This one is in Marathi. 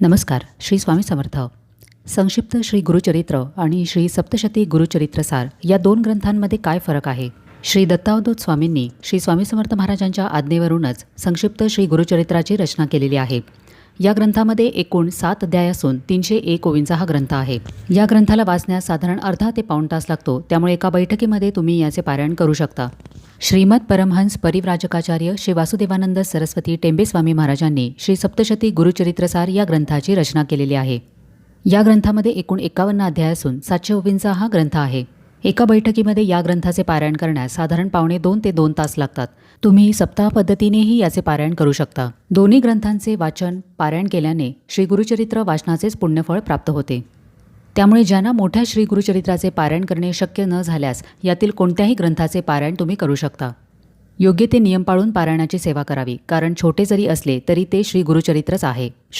नमस्कार. श्री स्वामी समर्थ. संक्षिप्त श्री गुरुचरित्र आणि श्री सप्तशती गुरुचरित्रसार या दोन ग्रंथांमध्ये काय फरक आहे? श्री दत्तावधूत स्वामींनी श्री स्वामी समर्थ महाराजांच्या आज्ञेवरूनच संक्षिप्त श्री गुरुचरित्राची रचना केलेली आहे. या ग्रंथामध्ये एकूण 7 अध्याय असून 301 ओवींचा हा ग्रंथ आहे. या ग्रंथाला वाचण्यास साधारण अर्धा ते पाऊण तास लागतो, त्यामुळे एका बैठकीमध्ये तुम्ही याचे पारायण करू शकता. श्रीमद परमहंस परिव्राजकाचार्य श्री वासुदेवानंद सरस्वती टेंबे स्वामी महाराजांनी श्री सप्तशती गुरुचरित्रसार या ग्रंथाची रचना केलेली आहे. या ग्रंथामध्ये एकूण 51 अध्याय असून 700 ओवींचा हा ग्रंथ आहे. एका बैठकीमध्ये या ग्रंथाचे पारायण करण्यास साधारण पावणे 2 ते 2 तास लागतात. तुम्ही सप्ताह पद्धतीनेही याचे पारायण करू शकता. दोन्ही ग्रंथांचे वाचन पारायण केल्याने श्री गुरुचरित्र वाचनाचेच पुण्यफळ प्राप्त होते. त्यामुळे ज्यांना मोठ्या श्री गुरुचरित्राचे पारायण करणे शक्य न झाल्यास यातील कोणत्याही ग्रंथाचे पारायण तुम्ही करू शकता. योग्य ते नियम पाळून पारायणाची सेवा करावी, कारण छोटे जरी असले तरी ते श्री गुरुचरित्रच आहे.